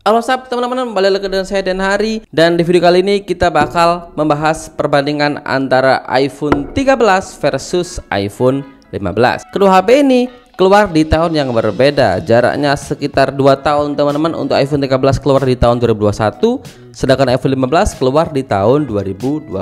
Halo sahabat teman-teman, kembali lagi dengan saya Dan Hari. Dan di video kali ini kita bakal membahas perbandingan antara iPhone 13 versus iPhone 15. Kedua HP ini keluar di tahun yang berbeda, jaraknya sekitar 2 tahun teman-teman. Untuk iPhone 13 keluar di tahun 2021, sedangkan iPhone 15 keluar di tahun 2023.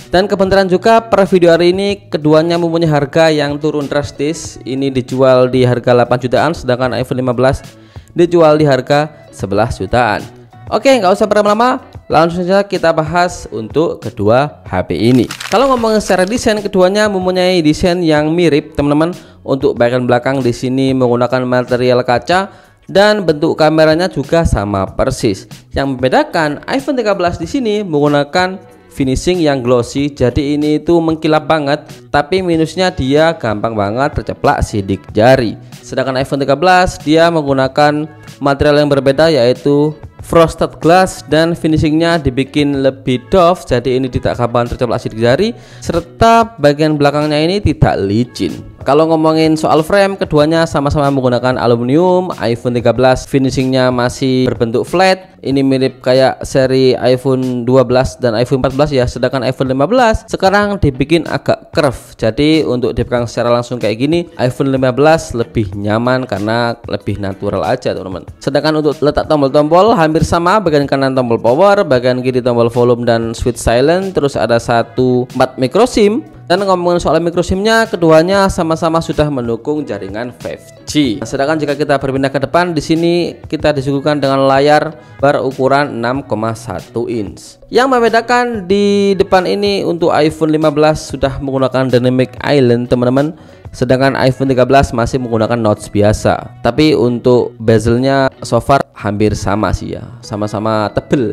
Dan kebenaran juga per video hari ini keduanya mempunyai harga yang turun drastis. Ini dijual di harga 8 jutaan, sedangkan iPhone 15 dijual di harga 11 jutaan. Oke, nggak usah berlama-lama, langsung saja kita bahas untuk kedua HP ini. Kalau ngomongin secara desain, keduanya mempunyai desain yang mirip teman-teman. Untuk bagian belakang di sini menggunakan material kaca dan bentuk kameranya juga sama persis. Yang membedakan iPhone 13 di sini menggunakan finishing yang glossy, jadi ini itu mengkilap banget, tapi minusnya dia gampang banget terceplak sidik jari. Sedangkan iPhone 13 dia menggunakan material yang berbeda, yaitu frosted glass, dan finishingnya dibikin lebih doff, jadi ini tidak gampang terceplak sidik jari, serta bagian belakangnya ini tidak licin. Kalau ngomongin soal frame, keduanya sama-sama menggunakan aluminium. iPhone 13 finishingnya masih berbentuk flat, ini mirip kayak seri iPhone 12 dan iPhone 14 ya. Sedangkan iPhone 15 sekarang dibikin agak curve, jadi untuk dipegang secara langsung kayak gini iPhone 15 lebih nyaman karena lebih natural aja teman-teman. Sedangkan untuk letak tombol-tombol hampir sama, bagian kanan tombol power, bagian kiri tombol volume dan switch silent, terus ada 4 micro SIM. Dan ngomongin soal micro SIM-nya, keduanya sama-sama sudah mendukung jaringan 5G. Sedangkan jika kita berpindah ke depan, di sini kita disuguhkan dengan layar berukuran 6,1 inch. Yang membedakan di depan ini untuk iPhone 15 sudah menggunakan Dynamic Island teman-teman. Sedangkan iPhone 13 masih menggunakan notch biasa. Tapi untuk bezelnya so far hampir sama sih ya, sama-sama tebel.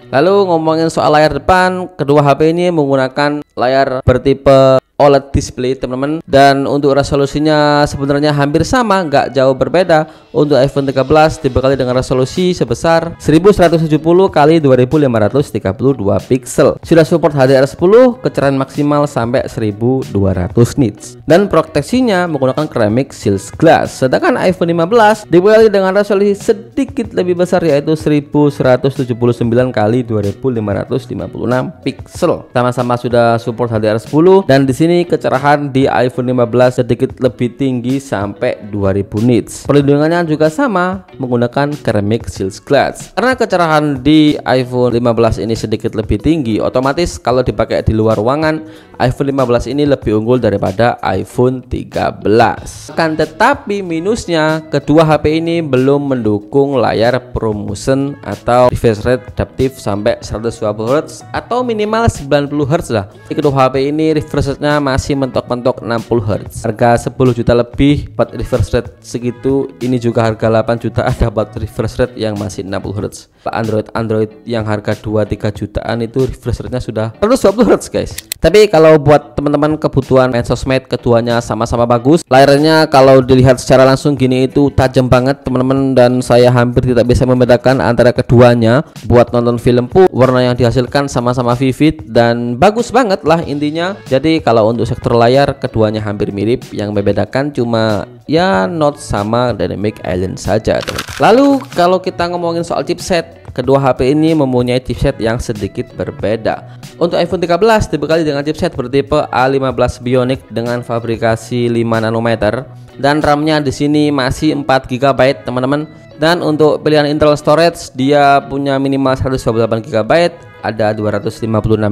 Lalu ngomongin soal layar depan, kedua HP ini menggunakan layar bertipe OLED display teman-teman, dan untuk resolusinya sebenarnya hampir sama, nggak jauh berbeda. Untuk iPhone 13 dibekali dengan resolusi sebesar 1170 x 2532 pixel, sudah support HDR10, kecerahan maksimal sampai 1200 nits, dan proteksinya menggunakan ceramic shield glass. Sedangkan iPhone 15 dibekali dengan resolusi sedikit lebih besar, yaitu 1179 x 2556 pixel, sama-sama sudah support HDR10, dan di sini kecerahan di iPhone 15 sedikit lebih tinggi sampai 2000 nits. Perlindungannya juga sama, menggunakan ceramic shield glass. Karena kecerahan di iPhone 15 ini sedikit lebih tinggi, otomatis kalau dipakai di luar ruangan, iPhone 15 ini lebih unggul daripada iPhone 13. Kan tetapi minusnya, kedua HP ini belum mendukung layar ProMotion atau refresh rate adaptif sampai 120 Hz atau minimal 90 Hz lah. Di kedua HP ini refresh rate-nya masih mentok-mentok 60 Hz. Harga 10 juta lebih buat refresh rate segitu, ini juga harga 8 juta ada buat refresh rate yang masih 60 Hz. Android yang harga 2-3 jutaan itu refresh rate-nya sudah 120 Hz guys. Tapi kalau buat teman-teman kebutuhan main sosmed, keduanya sama-sama bagus. Layarnya kalau dilihat secara langsung gini itu tajam banget teman-teman, dan saya hampir tidak bisa membedakan antara keduanya. Buat nonton film pun warna yang dihasilkan sama-sama vivid dan bagus banget lah intinya. Jadi kalau untuk sektor layar keduanya hampir mirip, yang membedakan cuma ya notch sama Dynamic Island saja teman. Lalu kalau kita ngomongin soal chipset, kedua HP ini mempunyai chipset yang sedikit berbeda. Untuk iPhone 13 dibekali dengan chipset bertipe A15 Bionic dengan fabrikasi 5 nanometer, dan RAM-nya di sini masih 4 GB teman-teman. Dan untuk pilihan internal storage dia punya minimal 128 GB, ada 256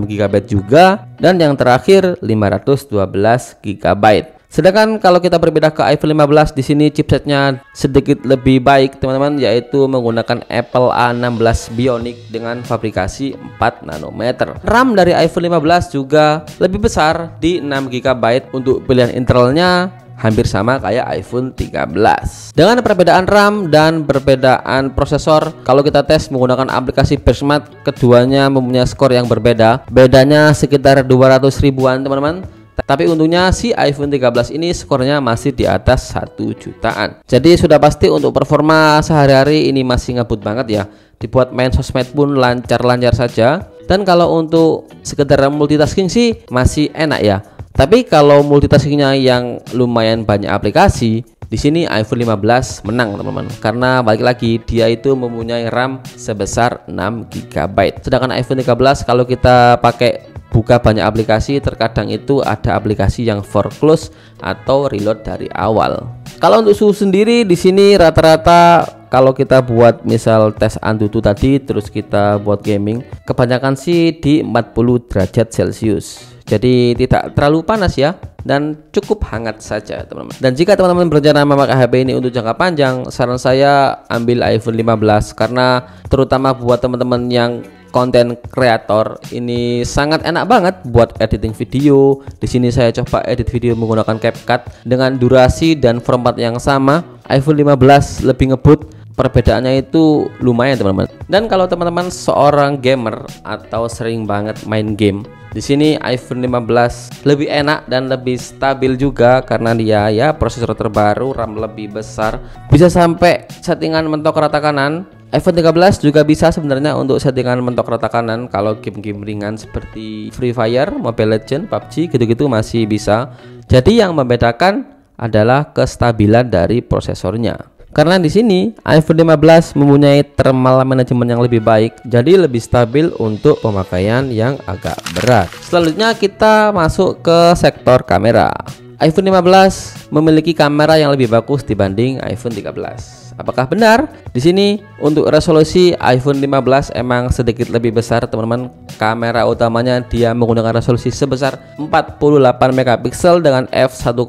GB juga, dan yang terakhir 512 GB. Sedangkan kalau kita berpindah ke iPhone 15, di sini chipsetnya sedikit lebih baik teman-teman, yaitu menggunakan Apple A16 Bionic dengan fabrikasi 4 nanometer. RAM dari iPhone 15 juga lebih besar di 6 GB. Untuk pilihan internalnya hampir sama kayak iPhone 13. Dengan perbedaan RAM dan perbedaan prosesor, kalau kita tes menggunakan aplikasi Benchmark, keduanya mempunyai skor yang berbeda. Bedanya sekitar 200 ribuan teman-teman. Tapi untungnya si iPhone 13 ini skornya masih di atas 1 jutaan. Jadi sudah pasti untuk performa sehari-hari ini masih ngebut banget ya. Dibuat main sosmed pun lancar-lancar saja. Dan kalau untuk sekedar multitasking sih masih enak ya. Tapi kalau multitaskingnya yang lumayan banyak aplikasi, di sini iPhone 15 menang teman-teman, karena balik lagi dia itu mempunyai RAM sebesar 6 GB. Sedangkan iPhone 13 kalau kita pakai buka banyak aplikasi, terkadang itu ada aplikasi yang foreclose atau reload dari awal. Kalau untuk suhu sendiri di sini rata-rata kalau kita buat misal tes Antutu tadi terus kita buat gaming, kebanyakan sih di 40 derajat Celcius. Jadi tidak terlalu panas ya, dan cukup hangat saja teman-teman. Dan jika teman-teman berencana memakai HP ini untuk jangka panjang, saran saya ambil iPhone 15 karena terutama buat teman-teman yang konten kreator ini sangat enak banget buat editing video. Di sini saya coba edit video menggunakan CapCut dengan durasi dan format yang sama. iPhone 15 lebih ngebut, perbedaannya itu lumayan teman-teman. Dan kalau teman-teman seorang gamer atau sering banget main game, di sini iPhone 15 lebih enak dan lebih stabil juga karena dia ya prosesor terbaru, RAM lebih besar, bisa sampai settingan mentok rata kanan. iPhone 13 juga bisa sebenarnya untuk settingan mentok rata kanan kalau game-game ringan seperti Free Fire, Mobile Legends, PUBG gitu-gitu masih bisa. Jadi yang membedakan adalah kestabilan dari prosesornya. Karena di sini iPhone 15 mempunyai thermal management yang lebih baik, jadi lebih stabil untuk pemakaian yang agak berat. Selanjutnya kita masuk ke sektor kamera. iPhone 15 memiliki kamera yang lebih bagus dibanding iPhone 13. Apakah benar? Di sini untuk resolusi iPhone 15 emang sedikit lebih besar teman-teman. Kamera utamanya dia menggunakan resolusi sebesar 48 megapiksel dengan f1.6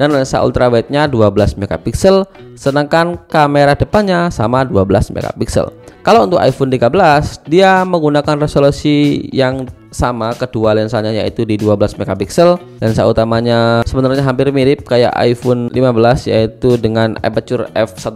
dan lensa ultrawide-nya 12 megapiksel, sedangkan kamera depannya sama 12 megapiksel. Kalau untuk iPhone 13 dia menggunakan resolusi yang sama, kedua lensanya yaitu di 12 megapiksel. Lensa utamanya sebenarnya hampir mirip kayak iPhone 15 yaitu dengan aperture f1.6,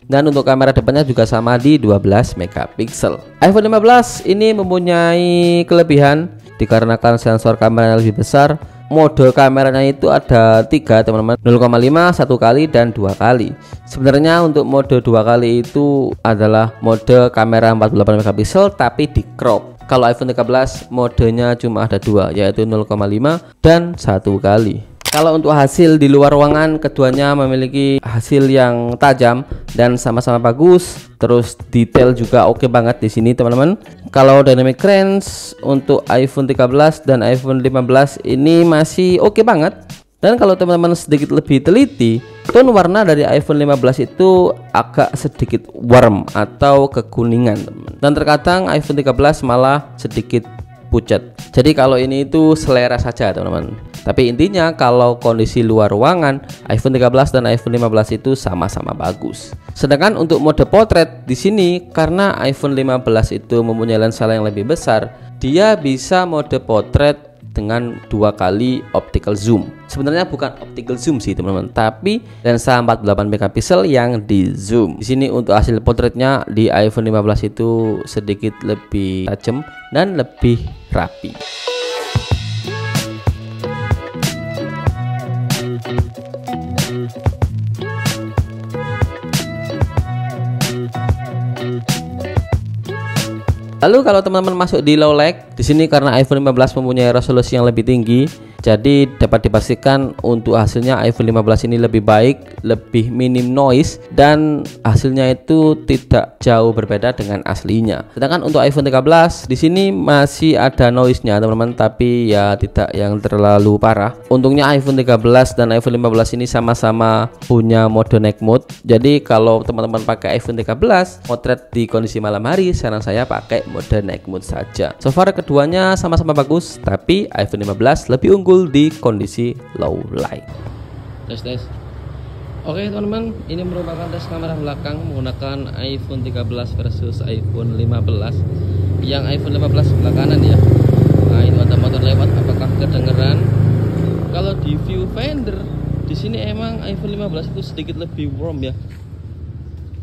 dan untuk kamera depannya juga sama di 12 megapiksel. iPhone 15 ini mempunyai kelebihan dikarenakan sensor kamera yang lebih besar. Mode kameranya itu ada 3 teman-teman, 0,5, 1 kali dan 2 kali. Sebenarnya untuk mode 2 kali itu adalah mode kamera 48 megapiksel tapi di crop. Kalau iPhone 13 modenya cuma ada 2 yaitu 0,5 dan 1 kali. Kalau untuk hasil di luar ruangan, keduanya memiliki hasil yang tajam dan sama-sama bagus. Terus detail juga oke banget di sini teman-teman. Kalau dynamic range untuk iPhone 13 dan iPhone 15 ini masih oke banget. Dan kalau teman-teman sedikit lebih teliti, tone warna dari iPhone 15 itu agak sedikit warm atau kekuningan teman. Dan terkadang iPhone 13 malah sedikit pucat. Jadi kalau ini itu selera saja teman-teman. Tapi intinya kalau kondisi luar ruangan, iPhone 13 dan iPhone 15 itu sama-sama bagus. Sedangkan untuk mode potret di sini karena iPhone 15 itu mempunyai lensa yang lebih besar, dia bisa mode potret dengan 2 kali optical zoom. Sebenarnya bukan optical zoom sih teman-teman, tapi lensa 48 megapiksel yang di zoom. Di sini untuk hasil potretnya di iPhone 15 itu sedikit lebih tajam dan lebih rapi. Lalu kalau teman-teman masuk di low light, di sini karena iPhone 15 mempunyai resolusi yang lebih tinggi, jadi dapat dipastikan untuk hasilnya iPhone 15 ini lebih baik, lebih minim noise, dan hasilnya itu tidak jauh berbeda dengan aslinya. Sedangkan untuk iPhone 13 di sini masih ada noise-nya teman-teman, tapi ya tidak yang terlalu parah. Untungnya iPhone 13 dan iPhone 15 ini sama-sama punya mode night mode. Jadi kalau teman-teman pakai iPhone 13 potret di kondisi malam hari, saran saya pakai mode night mode saja. So far keduanya sama-sama bagus, tapi iPhone 15 lebih unggul di kondisi low light. Tes. Oke teman-teman, ini merupakan tes kamera belakang menggunakan iPhone 13 versus iPhone 15. Yang iPhone 15 sebelah kanan ya. Nah, ini ada motor lewat, apakah kedengeran? Kalau di viewfinder di sini emang iPhone 15 itu sedikit lebih warm ya,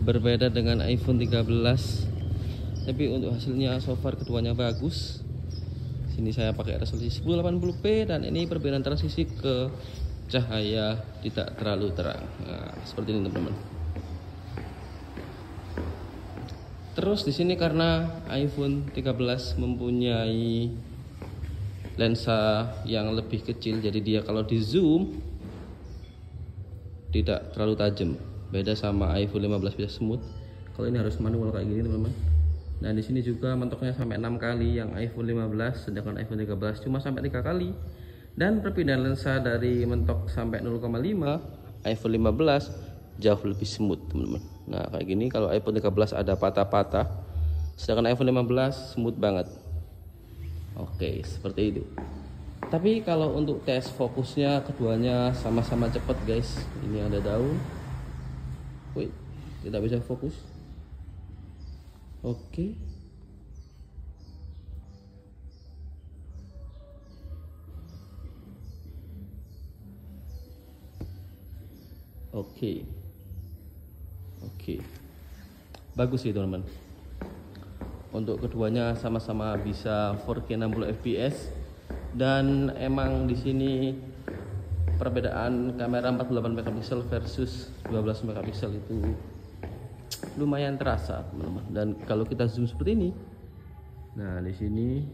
berbeda dengan iPhone 13. Tapi untuk hasilnya so far keduanya bagus. Sini saya pakai resolusi 1080p dan ini perbedaan transisi ke cahaya tidak terlalu terang. Nah, seperti ini teman-teman. Terus di sini karena iPhone 13 mempunyai lensa yang lebih kecil, jadi dia kalau di zoom tidak terlalu tajam. Beda sama iPhone 15 bisa smooth. Kalau ini harus manual kayak gini teman-teman. Nah di sini juga mentoknya sampai 6 kali yang iPhone 15, sedangkan iPhone 13 cuma sampai 3 kali. Dan perpindahan lensa dari mentok sampai 0,5 iPhone 15 jauh lebih smooth teman-teman. Nah kayak gini kalau iPhone 13 ada patah-patah, sedangkan iPhone 15 smooth banget. Oke, seperti itu. Tapi kalau untuk tes fokusnya keduanya sama-sama cepat guys. Ini ada daun. Wih, tidak bisa fokus. Oke. Oke. Bagus sih teman-teman. Untuk keduanya sama-sama bisa 4K 60 fps dan emang di sini perbedaan kamera 48 megapiksel versus 12 megapiksel itu lumayan terasa teman-teman. Dan kalau kita zoom seperti ini, nah di sini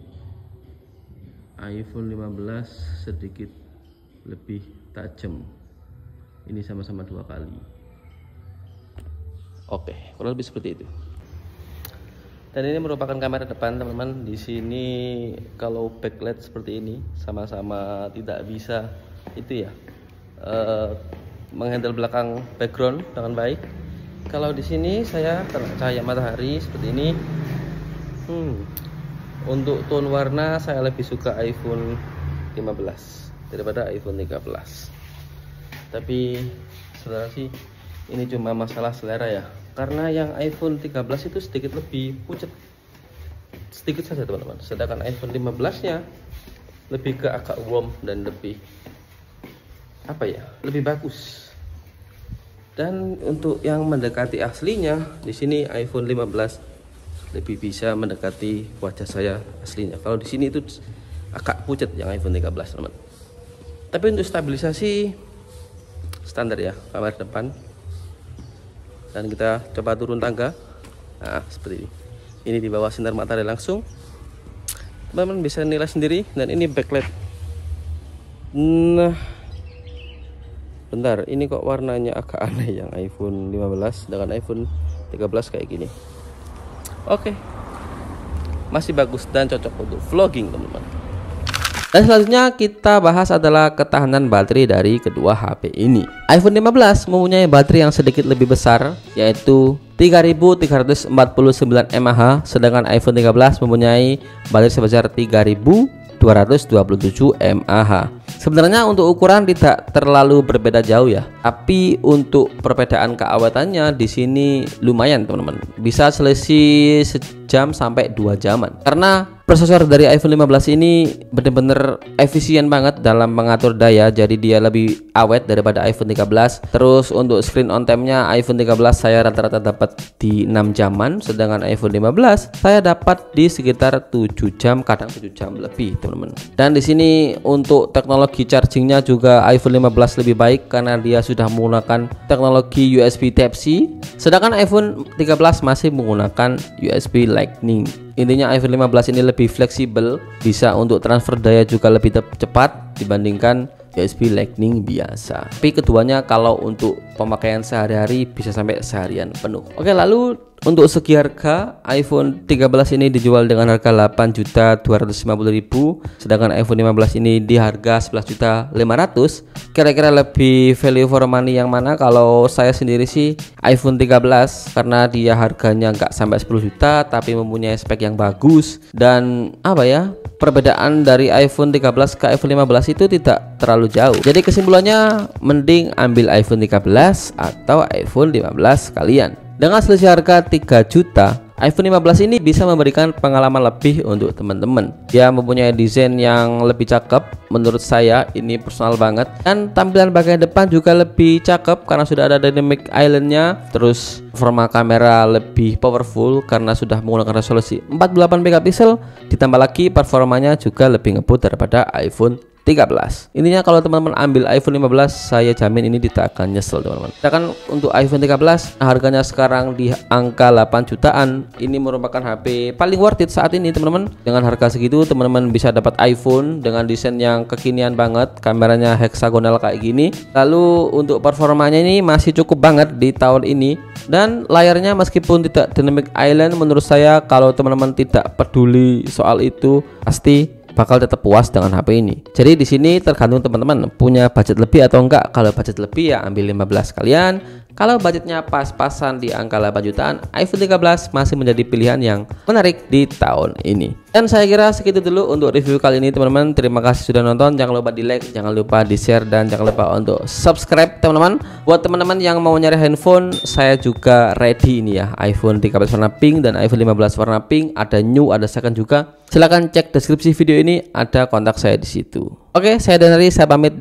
iPhone 15 sedikit lebih tajam. Ini sama-sama 2 kali. Oke, kurang lebih seperti itu. Dan ini merupakan kamera depan teman-teman. Di sini kalau backlight seperti ini sama-sama tidak bisa itu ya menghandle belakang background dengan baik. Kalau di sini saya kena cahaya matahari seperti ini. Untuk tone warna saya lebih suka iPhone 15 daripada iPhone 13. Tapi saudara sih ini cuma masalah selera ya. Karena yang iPhone 13 itu sedikit lebih pucat, sedikit saja teman-teman. Sedangkan iPhone 15-nya lebih ke agak warm dan lebih lebih bagus. Dan untuk yang mendekati aslinya, di sini iPhone 15 lebih bisa mendekati wajah saya aslinya. Kalau di sini itu agak pucat yang iPhone 13 teman-teman. Tapi untuk stabilisasi standar ya, kamera depan. Dan kita coba turun tangga. Nah seperti ini. Ini di bawah sinar matahari langsung. Teman-teman bisa nilai sendiri. Dan ini backlight. Nah, bentar, ini kok warnanya agak aneh yang iPhone 15 dengan iPhone 13 kayak gini. Oke. Masih bagus dan cocok untuk vlogging teman-teman. Dan selanjutnya kita bahas adalah ketahanan baterai dari kedua HP ini. iPhone 15 mempunyai baterai yang sedikit lebih besar, yaitu 3349 mAh, sedangkan iPhone 13 mempunyai baterai sebesar 3227 mAh. Sebenarnya untuk ukuran tidak terlalu berbeda jauh ya, tapi untuk perbedaan keawetannya di sini lumayan teman-teman. Bisa selisih sejam sampai 2 jaman. Karena prosesor dari iPhone 15 ini benar-benar efisien banget dalam mengatur daya, jadi dia lebih awet daripada iPhone 13. Terus untuk screen on time-nya iPhone 13 saya rata-rata dapat di 6 jaman, sedangkan iPhone 15 saya dapat di sekitar 7 jam, kadang 7 jam lebih teman-teman. Dan di sini untuk teknologi chargingnya juga iPhone 15 lebih baik karena dia sudah menggunakan teknologi USB Type-C, sedangkan iPhone 13 masih menggunakan USB Lightning. Intinya iPhone 15 ini lebih fleksibel, bisa untuk transfer daya juga lebih cepat dibandingkan USB Lightning biasa. Tapi keduanya kalau untuk pemakaian sehari-hari bisa sampai seharian penuh. Oke, lalu untuk segi harga, iPhone 13 ini dijual dengan harga 8.250.000, sedangkan iPhone 15 ini di harga 11.500.000. Kira-kira lebih value for money yang mana? Kalau saya sendiri sih iPhone 13, karena dia harganya nggak sampai 10 juta tapi mempunyai spek yang bagus. Dan perbedaan dari iPhone 13 ke iPhone 15 itu tidak terlalu jauh. Jadi kesimpulannya mending ambil iPhone 13 atau iPhone 15 sekalian. Dengan selisih harga 3 juta, iPhone 15 ini bisa memberikan pengalaman lebih untuk teman-teman. Dia mempunyai desain yang lebih cakep, menurut saya ini personal banget. Dan tampilan bagian depan juga lebih cakep karena sudah ada dynamic island-nya. Terus performa kamera lebih powerful karena sudah menggunakan resolusi 48 megapiksel. Ditambah lagi performanya juga lebih ngebut daripada iPhone 13. Intinya kalau teman-teman ambil iPhone 15, saya jamin ini tidak akan nyesel teman-teman. Sedangkan untuk iPhone 13 harganya sekarang di angka 8 jutaan. Ini merupakan HP paling worth it saat ini teman-teman. Dengan harga segitu teman-teman bisa dapat iPhone dengan desain yang kekinian banget, kameranya heksagonal kayak gini. Lalu untuk performanya ini masih cukup banget di tahun ini. Dan layarnya meskipun tidak dynamic island, menurut saya kalau teman-teman tidak peduli soal itu pasti bakal tetap puas dengan HP ini. Jadi di sini tergantung teman-teman punya budget lebih atau enggak. Kalau budget lebih ya ambil 15 kalian. Kalau budgetnya pas-pasan di angka 8 jutaan, iPhone 13 masih menjadi pilihan yang menarik di tahun ini. Dan saya kira segitu dulu untuk review kali ini teman-teman. Terima kasih sudah nonton. Jangan lupa di like, jangan lupa di share, dan jangan lupa untuk subscribe teman-teman. Buat teman-teman yang mau nyari handphone, saya juga ready ini ya, iPhone 13 warna pink dan iPhone 15 warna pink. Ada new, ada second juga. Silahkan cek deskripsi video ini, ada kontak saya di situ. Oke, saya Danari, saya pamit.